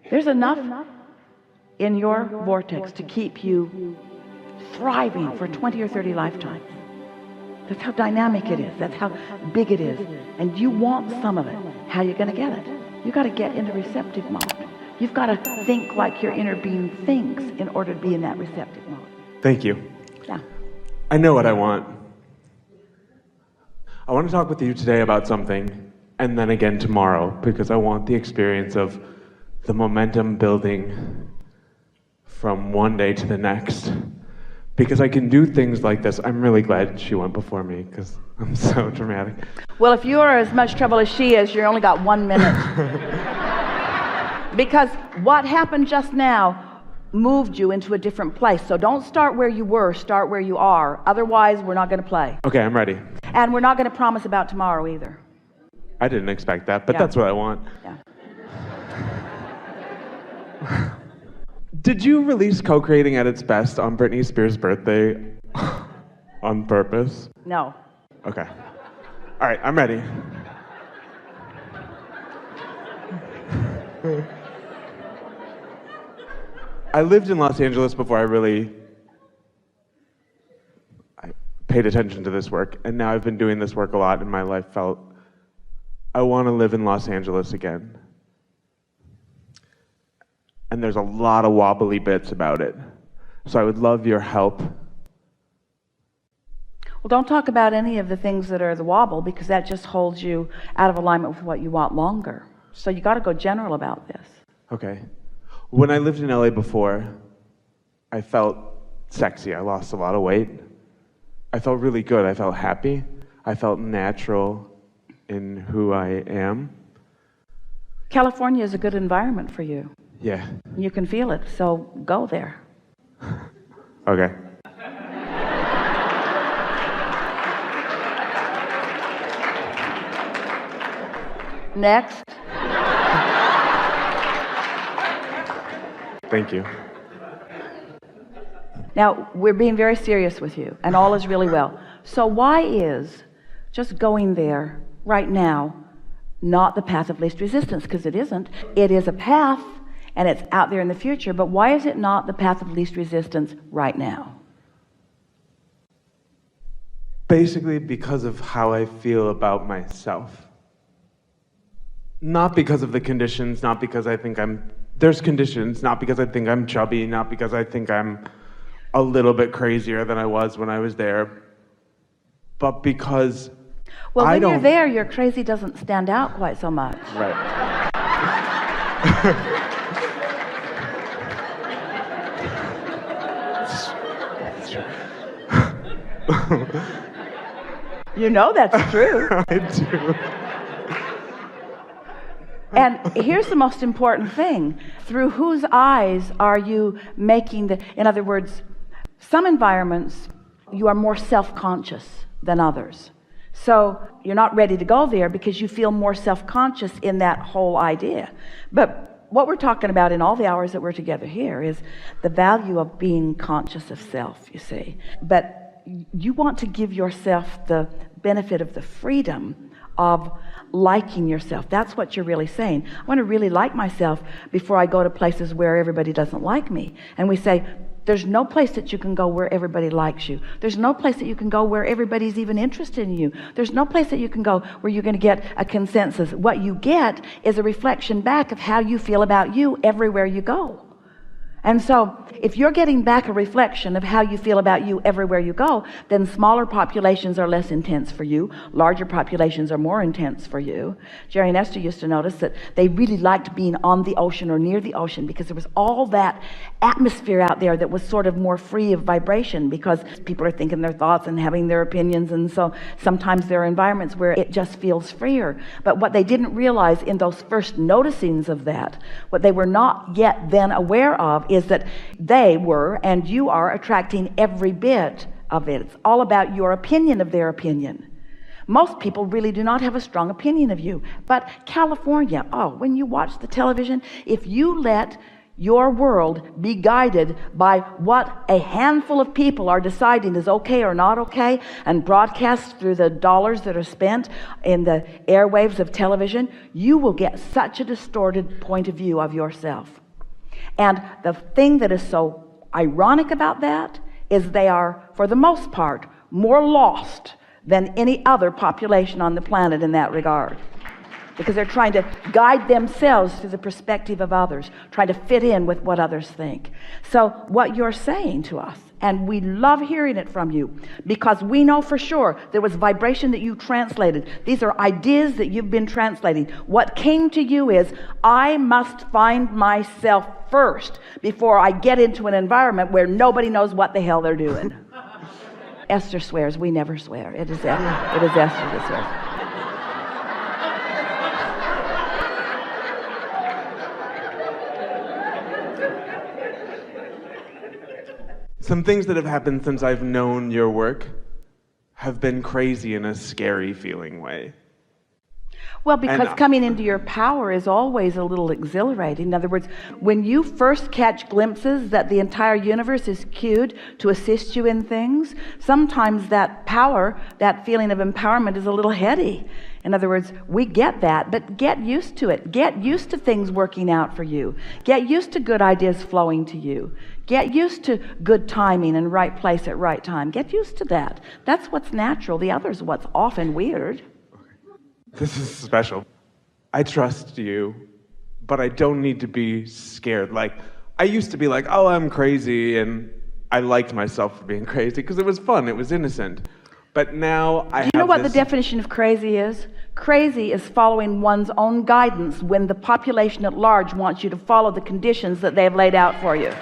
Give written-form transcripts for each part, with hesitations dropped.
There's enough in your vortex to keep you thriving for 20 or 30 lifetimes. That's how dynamic it is. That's how big it is. And you want some of it. How are you going to get it? You got to get into receptive mode. You've got to think like your inner being thinks in order to be in that receptive mode. Thank you. Yeah. I know what I want. I want to talk with you today about something, and then again tomorrow, because I want the experience of the momentum building from one day to the next. Because I can do things like this. I'm really glad she went before me, because I'm so dramatic. Well, if you are as much trouble as she is, you only got 1 minute. Because what happened just now moved you into a different place. So don't start where you were, start where you are. Otherwise, we're not going to play. Okay, I'm ready. And we're not going to promise about tomorrow either. I didn't expect that, but Yeah. that's what I want. Yeah. Did you release co-creating at its best on Britney Spears' birthday on purpose? No. Okay. All right, I'm ready. I lived in Los Angeles before I paid attention to this work, and now I've been doing this work a lot, and my life felt I want to live in Los Angeles again. And there's a lot of wobbly bits about it. So I would love your help. Well, don't talk about any of the things that are the wobble, because that just holds you out of alignment with what you want longer. So you got to go general about this. Okay. When I lived in LA before, I felt sexy. I lost a lot of weight. I felt really good. I felt happy. I felt natural in who I am. California is a good environment for you. Yeah. You can feel it, so go there. Okay. Next. Thank you. Now, we're being very serious with you, and all is really well. So why is just going there right now not the path of least resistance? Because it isn't. It is a path, and it's out there in the future, but why is it not the path of least resistance right now? Basically because of how I feel about myself. Not because of the conditions, not because I think there's conditions, not because I think I'm chubby, not because I think I'm a little bit crazier than I was when I was there, but because when you're there, your crazy doesn't stand out quite so much. Right. You know that's true. I do. And here's the most important thing. Through whose eyes are you making in other words, some environments you are more self-conscious than others. So you're not ready to go there because you feel more self-conscious in that whole idea. But what we're talking about in all the hours that we're together here is the value of being conscious of self, you see. But you want to give yourself the benefit of the freedom of liking yourself. That's what you're really saying. I want to really like myself before I go to places where everybody doesn't like me. And we say, there's no place that you can go where everybody likes you. There's no place that you can go where everybody's even interested in you. There's no place that you can go where you're going to get a consensus. What you get is a reflection back of how you feel about you everywhere you go. And so if you're getting back a reflection of how you feel about you everywhere you go, then smaller populations are less intense for you. Larger populations are more intense for you. Jerry and Esther used to notice that they really liked being on the ocean or near the ocean because there was all that atmosphere out there that was sort of more free of vibration because people are thinking their thoughts and having their opinions. And so sometimes there are environments where it just feels freer. But what they didn't realize in those first noticings of that, what they were not yet then aware of is that they were, and you are, attracting every bit of it. It's all about your opinion of their opinion. Most people really do not have a strong opinion of you. But California, when you watch the television, if you let your world be guided by what a handful of people are deciding is okay or not okay, and broadcast through the dollars that are spent in the airwaves of television, you will get such a distorted point of view of yourself. And the thing that is so ironic about that is they are, for the most part, more lost than any other population on the planet in that regard, because they're trying to guide themselves through the perspective of others, trying to fit in with what others think. So what you're saying to us, and we love hearing it from you, because we know for sure there was vibration that you translated. These are ideas that you've been translating. What came to you is, I must find myself first before I get into an environment where nobody knows what the hell they're doing. Esther swears. We never swear. It is Esther that swears. Some things that have happened since I've known your work have been crazy in a scary feeling way. Well, because coming into your power is always a little exhilarating. In other words, when you first catch glimpses that the entire universe is cued to assist you in things, sometimes that power, that feeling of empowerment, is a little heady. In other words, we get that, but get used to it. Get used to things working out for you. Get used to good ideas flowing to you. Get used to good timing and right place at right time. Get used to that. That's what's natural. The other's what's often weird. This is special. I trust you, but I don't need to be scared. Like, I used to be like, oh, I'm crazy, and I liked myself for being crazy because it was fun, it was innocent. But now I have. Do you know what the definition of crazy is? Crazy is following one's own guidance when the population at large wants you to follow the conditions that they have laid out for you.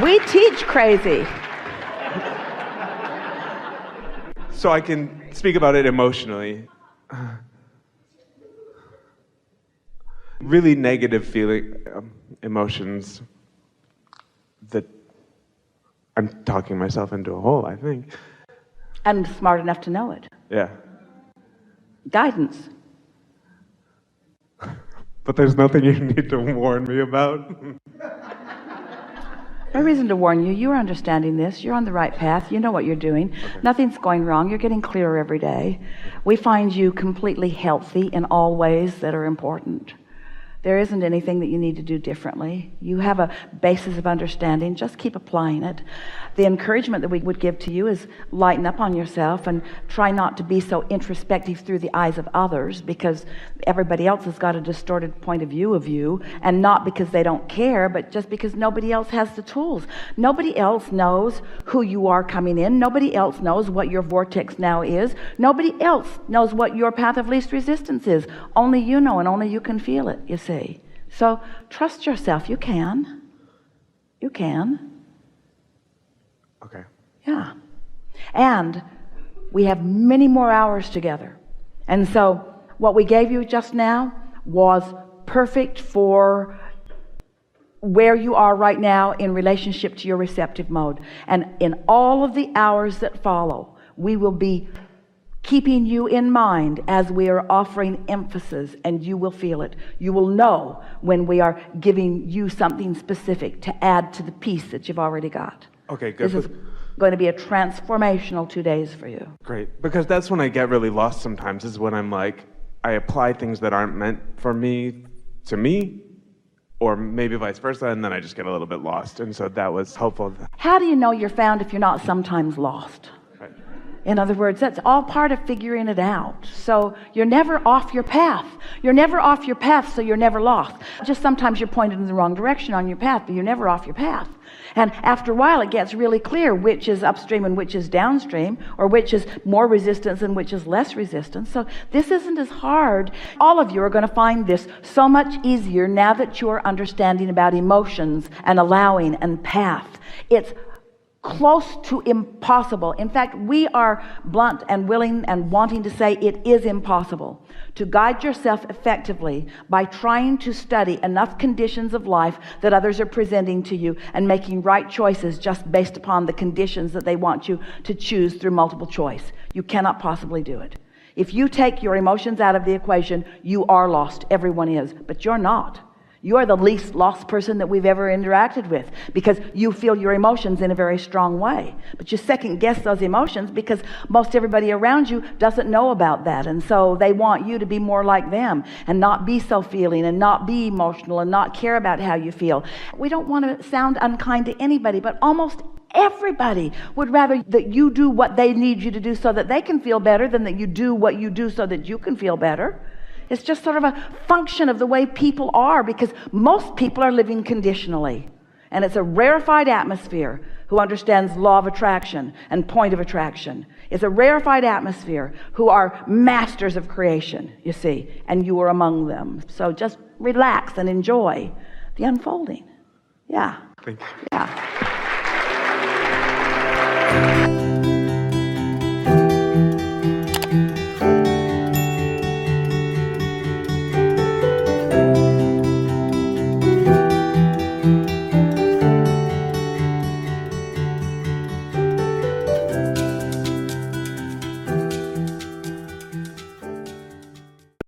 We teach crazy. So I can speak about it emotionally. Really negative emotions that I'm talking myself into a hole, I think. And smart enough to know it. Yeah. Guidance. But there's nothing you need to warn me about. No reason to warn you. You're understanding this. You're on the right path. You know what you're doing. Okay. Nothing's going wrong. You're getting clearer every day. We find you completely healthy in all ways that are important. There isn't anything that you need to do differently. You have a basis of understanding. Just keep applying it. The encouragement that we would give to you is lighten up on yourself and try not to be so introspective through the eyes of others, because everybody else has got a distorted point of view of you, and not because they don't care, but just because nobody else has the tools. Nobody else knows who you are coming in. Nobody else knows what your vortex now is. Nobody else knows what your path of least resistance is. Only you know, and only you can feel it, you see. So trust yourself. You can. You can. Okay. Yeah. And we have many more hours together. And so what we gave you just now was perfect for where you are right now in relationship to your receptive mode. And in all of the hours that follow, we will be keeping you in mind as we are offering emphasis, and you will feel it. You will know when we are giving you something specific to add to the piece that you've already got. Okay, good. This is going to be a transformational 2 days for you. Great, because that's when I get really lost sometimes, is when I'm like, I apply things that aren't meant for me to me, or maybe vice versa, and then I just get a little bit lost. And so that was helpful. How do you know you're found if you're not sometimes lost? In other words, that's all part of figuring it out. So you're never off your path. You're never off your path, so you're never lost. Just sometimes you're pointed in the wrong direction on your path, but you're never off your path. And after a while, it gets really clear which is upstream and which is downstream, or which is more resistance and which is less resistance. So this isn't as hard. All of you are going to find this so much easier now that you're understanding about emotions and allowing and path. It's close to impossible. In fact, we are blunt and willing and wanting to say it is impossible to guide yourself effectively by trying to study enough conditions of life that others are presenting to you and making right choices just based upon the conditions that they want you to choose through multiple choice. You cannot possibly do it. If you take your emotions out of the equation, you are lost. Everyone is, but you're not. You are the least lost person that we've ever interacted with, because you feel your emotions in a very strong way. But you second guess those emotions because most everybody around you doesn't know about that. And so they want you to be more like them and not be so feeling and not be emotional and not care about how you feel. We don't want to sound unkind to anybody, but almost everybody would rather that you do what they need you to do so that they can feel better than that you do what you do so that you can feel better. It's just sort of a function of the way people are, because most people are living conditionally, and it's a rarefied atmosphere who understands law of attraction and point of attraction. It's a rarefied atmosphere who are masters of creation, you see, and you are among them. So just relax and enjoy the unfolding. Yeah. Thank you. Yeah.